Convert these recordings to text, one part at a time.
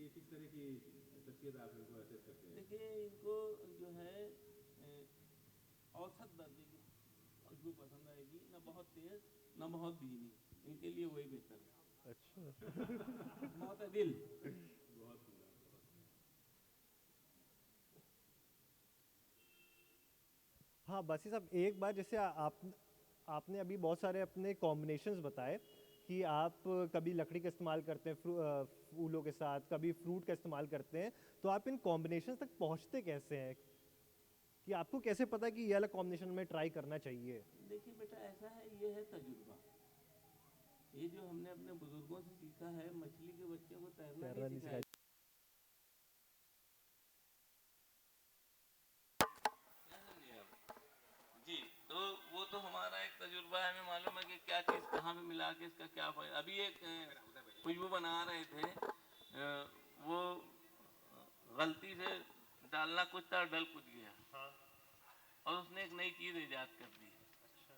ये किस तरह की शख्सियत आप इनको असेस करते हैं? देखिए इनको जो है औसत दर्जे की खुशबू पसंद आएगी, ना बहुत तेज ना बहुत धीमी, इनके लिए वही बेहतर अच्छा। है। मोतदिल। बहुत सुंदर, बहुत सुंदर। हाँ बासी साहब, एक बार जैसे आपने अभी बहुत सारे अपने कॉम्बिनेशंस बताए कि आप कभी लकड़ी का इस्तेमाल करते हैं फूलों के साथ, कभी फ्रूट का इस्तेमाल करते हैं, तो आप इन कॉम्बिनेशंस तक पहुंचते कैसे हैं कि आपको कैसे पता कि ये वाला कॉम्बिनेशन में ट्राई करना चाहिए? देखिए बेटा ऐसा है, ये है तजुर्बा। ये जो हमने अपने बुजुर्गों से सीखा है, मछली के बच्चे को तैरना नहीं तैरना नहीं सिखाया। सिखाया। क्या समझे आप? जी। तो वो तो हमारा एक तजुर्बा है, हमें मालूम है कि क्या चीज़ कहाँ पे मिला के इसका क्या फायदा। अभी एक खुशबू बना रहे थे, वो गलती से डालना कुछ था, डल कुछ गया। हाँ। और उसने एक नई चीज़ ईजाद कर दी। अच्छा।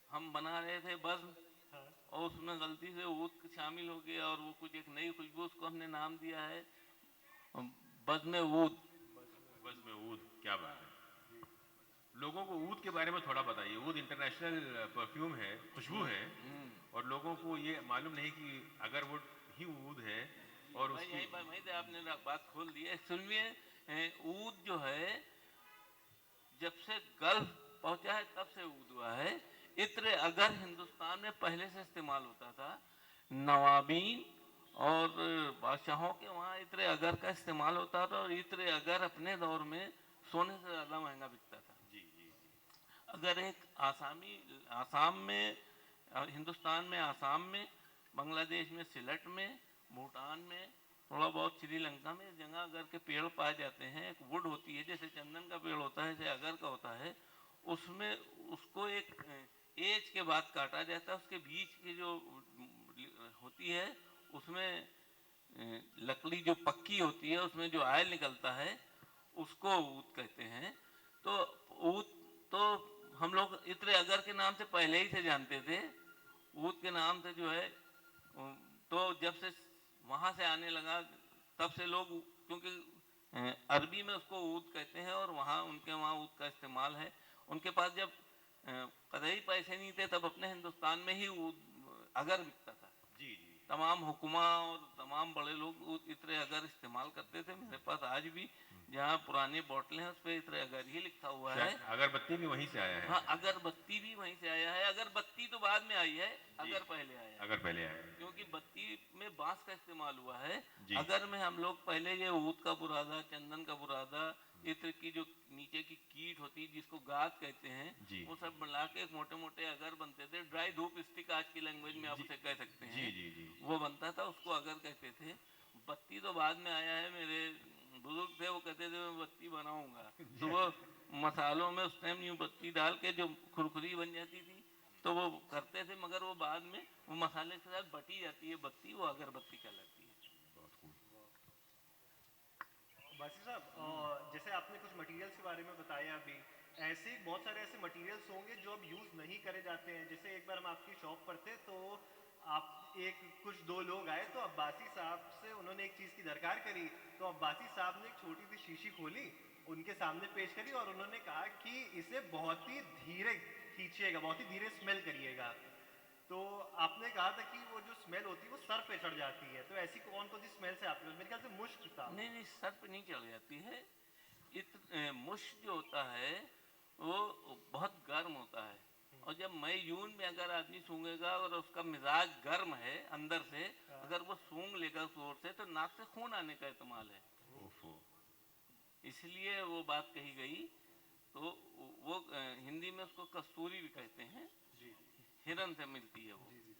हम बना रहे थे बस, हाँ। और उसमें गलती से ऊद शामिल हो गया, और वो कुछ एक नई खुशबू, उसको हमने नाम दिया है बज़्म ऊद। बस में ऊद, क्या बात है। लोगों को ऊद के बारे में थोड़ा बताइए। ऊद इंटरनेशनल परफ्यूम है, खुशबू है, और लोगों को ये मालूम नहीं कि अगरवुड ही ऊद है। जी और भाई, उसकी यही बात वहीं से आपने बात खोल दी है। सुनिए, ऊद जो है जब से गल्फ पहुंचा है तब से ऊद हुआ है। इत्र अगर हिंदुस्तान में पहले से इस्तेमाल होता था, नवाबीन और बादशाहों के वहाँ इत्र अगर का इस्तेमाल होता था, और इत्र अगर अपने दौर में सोने से ज़्यादा महंगा बिकता था। जी जी जी। अगर एक आसामी, आसाम में, हिंदुस्तान में आसाम में, बांग्लादेश में सिलट में, भूटान में, थोड़ा बहुत श्रीलंका में जगह अगर के पेड़ पाए जाते हैं, एक वुड होती है जैसे चंदन का पेड़ होता है, जैसे अगर का होता है, उसमें उसको एक एज के बाद काटा जाता है। उसके बीच की जो होती है उसमें लकड़ी जो पक्की होती है, उसमें जो आयल निकलता है उसको ऊद कहते हैं। तो ऊद तो हम लोग इत्र अगर के नाम से पहले ही से जानते थे। ऊद के नाम से जो है, तो जब से वहाँ से आने लगा तब से लोग, क्योंकि अरबी में उसको ऊद कहते हैं, और वहाँ उनके वहाँ ऊद का इस्तेमाल है। उनके पास जब कतई पैसे नहीं थे तब अपने हिंदुस्तान में ही ऊद अगर बिकता था। जी जी। तमाम हुक्मा और तमाम बड़े लोग इत्र अगर इस्तेमाल करते थे। मेरे पास आज भी जहाँ पुरानी बोतलें हैं उस पर इत्र अगर ही लिखा हुआ है। शायद अगरबत्ती भी वहीं से आया है। हाँ, अगरबत्ती भी वहीं से आया है। अगरबत्ती तो बाद में आई है, जी, अगर पहले आया है। अगर पहले आया है। क्योंकि बत्ती में बांस का इस्तेमाल हुआ है। जी। अगर में हम लोग पहले ये ऊद का बुरादा, चंदन का बुरादा, इत्र की जो नीचे की कीट होती है जिसको गाद कहते हैं, जी वो सब मिला के एक मोटे मोटे अगर बनते थे। ड्राई धूप स्टिक आज की लैंग्वेज में आप जी उसे कह सकते जी हैं। जी जी। वो बनता था, उसको अगर कहते थे। बत्ती तो बाद में आया है। मेरे बुजुर्ग थे, वो कहते थे मैं बत्ती बनाऊंगा, तो वो मसालों में उस टाइम यूं बत्ती डाल के जो खुरखुरी बन जाती थी तो वो करते थे, मगर वो बाद में वो मसाले के साथ बटी जाती है बत्ती, वो अगरबत्ती कहलाती है। बहुत खूब। बासी साहब, जैसे आपने कुछ मटेरियल्स के बारे में बताया अभी, ऐसे ही बहुत सारे ऐसे मटेरियल्स होंगे जो अब यूज़ नहीं करे जाते हैं। जैसे एक बार हम आपकी शॉप पर थे, तो आप एक कुछ दो लोग आए, तो अब्बासी साहब से उन्होंने एक चीज़ की दरकार करी। तो अब्बासी साहब ने एक छोटी सी शीशी खोली, उनके सामने पेश करी, और उन्होंने कहा कि इसे बहुत ही धीरे खींचिएगा, बहुत ही धीरे स्मेल करिएगा। तो आपने कहा था कि वो जो स्मेल होती है वो सर पे चढ़ जाती है। तो ऐसी कौन कौन सी स्मेल से आपके, मेरे ख्याल से मुश्क था। नहीं नहीं, सर पे नहीं चढ़ जाती है। मुश्क जो होता है वो बहुत गर्म होता है, और जब मई जून में अगर आदमी सूंघेगा और उसका मिजाज गर्म है अंदर से, अगर वो सूंघ लेगा जोर से तो नाक से खून आने का एहतमाल है। ओफो। इसलिए वो बात कही गई। तो वो हिंदी में उसको कस्तूरी भी कहते हैं। जी हिरन से मिलती है वो। जी जी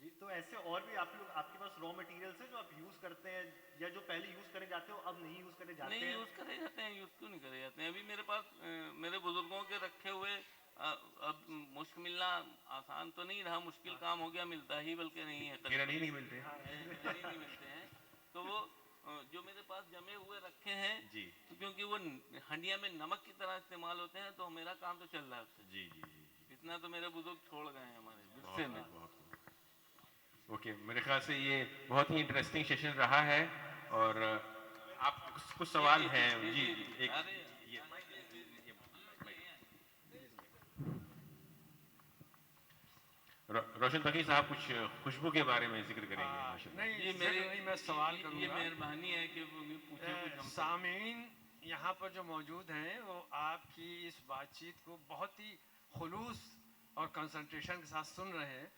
जी। तो ऐसे और भी आप लोग, आपके पास रॉ मटेरियल्स है जो आप यूज़ करते हैं, या जो पहले यूज़ करे जाते हो अब नहीं यूज़ करे जाते नहीं हैं? यूज़ करे जाते हैं, यूज़ क्यों नहीं करे जाते हैं। अभी मेरे पास मेरे बुजुर्गों के रखे हुए, अब मुश्क मिलना आसान तो नहीं रहा, मुश्किल काम हो गया, मिलता ही बल्कि नहीं है करीब हिरन ही नहीं करीब। मिलते। हाँ हिरन ही नहीं मिलते हैं। तो वो जो मेरे पास जमे हुए रखे हैं, जी तो क्योंकि वो हंडिया में नमक की तरह इस्तेमाल होते हैं, तो मेरा काम तो चल रहा है उससे। जी जी जी जी। इतना तो मेरे बुजुर्ग छोड़ गए हैं हमारे बहुत विरसे में। खूब, बहुत खूब। ओके। ओके, मेरे ख्याल से ये बहुत ही इंटरेस्टिंग सेशन रहा है। और आप कुछ सवाल हैं? जी एक ये रोशन तकी साहब कुछ खुशबू के बारे में जिक्र करेंगे माशाल्लाह। नहीं ये जिक्र नहीं, मैं सवाल ये करूंगा। मेहरबानी है कि वो ये पूछे कुछ हमसे। सामीन यहाँ पर जो मौजूद हैं वो आपकी इस बातचीत को बहुत ही खुलूस और कंसंट्रेशन के साथ सुन रहे हैं।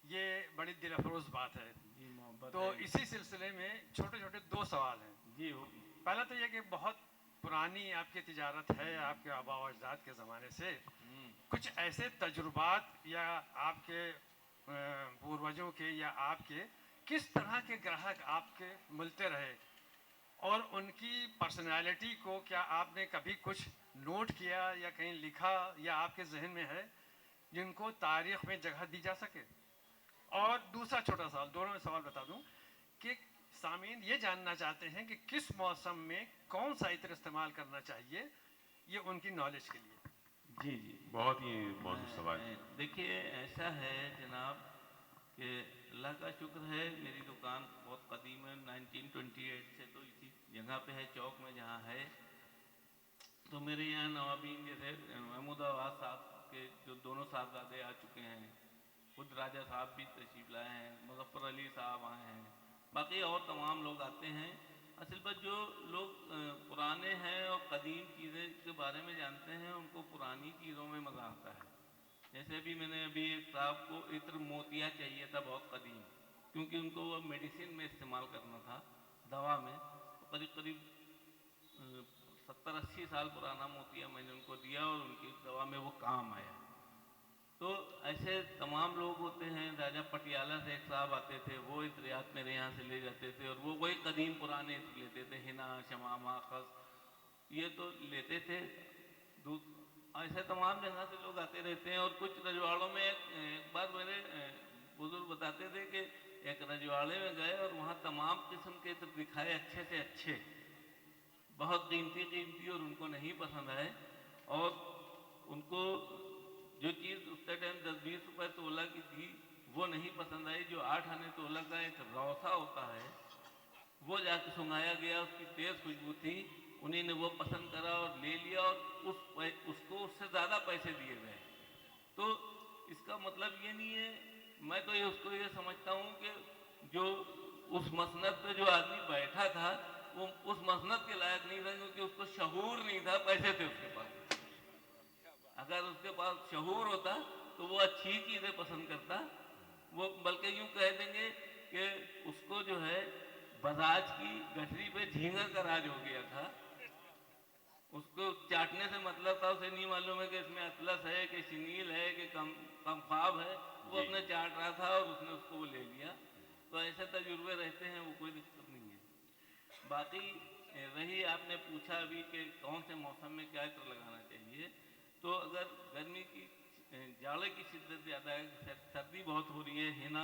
ये बड़ी दिल अफरोज बात है। जी मोहब्बत तो है। इसी सिलसिले में छोटे छोटे दो सवाल हैं। जी पहला तो ये कि बहुत पुरानी आपकी तिजारत है, आपके आबा व अजदाद के ज़माने से कुछ ऐसे तजुर्बात या आपके पूर्वजों के या आपके किस तरह के ग्राहक आपके मिलते रहे और उनकी पर्सनालिटी को क्या आपने कभी कुछ नोट किया या कहीं लिखा या आपके जहन में है जिनको तारीख में जगह दी जा सके? और दूसरा छोटा सवाल, दोनों में सवाल बता दूं कि सामीन ये जानना चाहते हैं कि किस मौसम में कौन सा इत्र इस्तेमाल करना चाहिए, ये उनकी नॉलेज के लिए। जी जी बहुत ही मौजूद सवाल। देखिए ऐसा है जनाब कि अल्लाह का शुक्र है, मेरी दुकान बहुत कदीम है, 1928 से तो इसी जगह पे है, चौक में जहाँ है। तो मेरे यहाँ नवाबीन जैसे महमूद आवाज साहब के जो दोनों साहबजादे आ चुके हैं, खुद राजा साहब भी तशरीफ लाए हैं, मुजफ्फर अली साहब आए हैं, बाकी और तमाम लोग आते हैं। असल पर जो लोग पुराने हैं और कदीम चीज़ें के बारे में जानते हैं उनको पुरानी चीज़ों में मज़ा आता है। जैसे अभी मैंने एक साहब को इत्र मोतिया चाहिए था, बहुत कदीम, क्योंकि उनको वो मेडिसिन में इस्तेमाल करना था, दवा में। तो करीब करीब 70-80 साल पुराना मोतिया मैंने उनको दिया और उनकी दवा में वो काम आया। तो ऐसे तमाम लोग होते हैं। राजा पटियाला से एक साहब आते थे, वो इत्रियात मेरे यहाँ से ले जाते थे और वो वही कदीम पुराने इत्र लेते थे, हिना शमामा खस ये तो लेते थे। ऐसे तमाम जगह से लोग आते रहते हैं। और कुछ रजवाड़ों में एक बार मेरे बुजुर्ग बताते थे कि एक रजवाड़े में गए और वहाँ तमाम किस्म के इत्र दिखाए, अच्छे से अच्छे, बहुत कीमती कीमती, और उनको नहीं पसंद आए। और उनको जो चीज़ उस टाइम 10-20 रुपए तोला की थी वो नहीं पसंद आई। जो 8 आने तोला का एक रौसा होता है वो जाके सुंघाया गया, उसकी तेज खुशबू थी, उन्हीं ने वो पसंद करा और ले लिया और उसको उससे ज़्यादा पैसे दिए गए। तो इसका मतलब ये नहीं है, मैं तो उसको ये समझता हूँ कि जो उस मसनद पे जो आदमी बैठा था वो उस मसनद के लायक नहीं था, क्योंकि उसको शहूर नहीं था, पैसे थे उसके पास। अगर उसके पास शहूर होता तो वो अच्छी चीज़ें पसंद करता। वो बल्कि यूँ कह देंगे कि उसको जो है बजाज की गठरी पे झींगा का राज हो गया था। उसको चाटने से मतलब था, उसे नहीं मालूम है कि इसमें अतलस है कि शनील है कि कमखाब है, वो अपने चाट रहा था और उसने उसको वो ले लिया। तो ऐसे तजुर्बे रहते हैं, वो कोई दिक्कत नहीं है। बाकी रही आपने पूछा अभी कि कौन से मौसम में क्या इत्र लगाना चाहिए, तो अगर गर्मी की जाड़े की शिद्दत ज़्यादा है, सर्दी बहुत हो रही है, हिना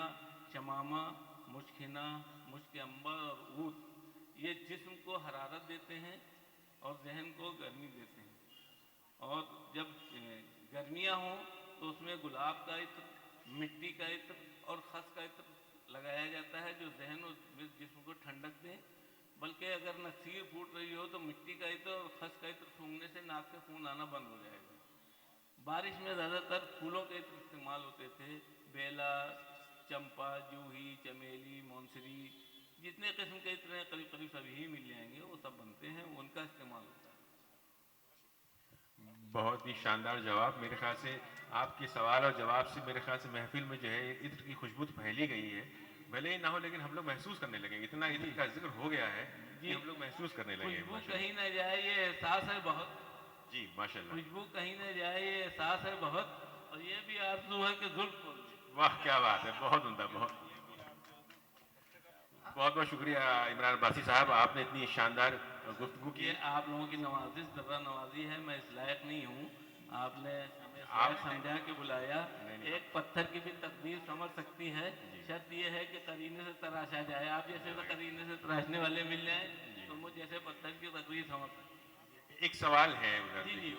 शमामा मुश्क हिना मुश्क अंबर और ऊद ये जिस्म को हरारत देते हैं और जहन को गर्मी देते हैं। और जब गर्मियाँ हों तो उसमें गुलाब का इत्र, मिट्टी का इत्र और खस का इत्र लगाया जाता है, जो जहन और जिस्म को ठंडक दें। बल्कि अगर नक्सीर फूट रही हो तो मिट्टी का इत्र और खस का इत्र सूंघने से नाक से खून आना बंद हो जाएगा। बारिश में ज़्यादातर फूलों के इत्र इस्तेमाल होते थे, बेला, चंपा, जूही, चमेली, मोंसरी, जितने किस्म के इत्र हैं करीब करीब सभी ही मिल जाएंगे, वो सब बनते हैं, उनका इस्तेमाल होता है। बहुत ही शानदार जवाब। मेरे ख्याल से आपके सवाल और जवाब से मेरे ख्याल से महफिल में जो है इत्र की खुशबू फैली गई है। भले ही ना हो लेकिन हम लोग महसूस करने लगेंगे, इतना इत्र का जिक्र हो गया है कि हम लोग महसूस करने लगे। खुशबू कहीं न जाए ये एहसास है बहुत। जी माशाल्लाह। खुशबू कहीं न जाए ये एहसास है बहुत, और ये भी आरज़ू है कि जुल्फ खोल दे। वाह क्या बात है, बहुत उम्दा। बहुत बहुत शुक्रिया इमरान अब्बासी साहब, आपने इतनी शानदार गुफ्तगू की। ये आप लोगों की नवाजिश दबा नवाजी है, मैं इस लायक नहीं हूँ, आपने हमें इस आप लायक समझा के बुलाया। एक पत्थर की भी तकदीर समझ सकती है, शर्त ये है कि करीने से तराशा जाए। आप जैसे तो करीने से तराशने वाले मिल जाएं तो मुझ जैसे पत्थर की तकदीर समझ सकते। एक सवाल है उधर। जी जी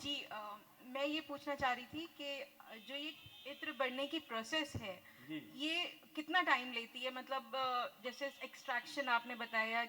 जी मैं ये पूछना चाह रही थी कि जो ये इत्र बढ़ने की प्रोसेस है जी। ये कितना टाइम लेती है, मतलब जैसे एक्सट्रैक्शन आपने बताया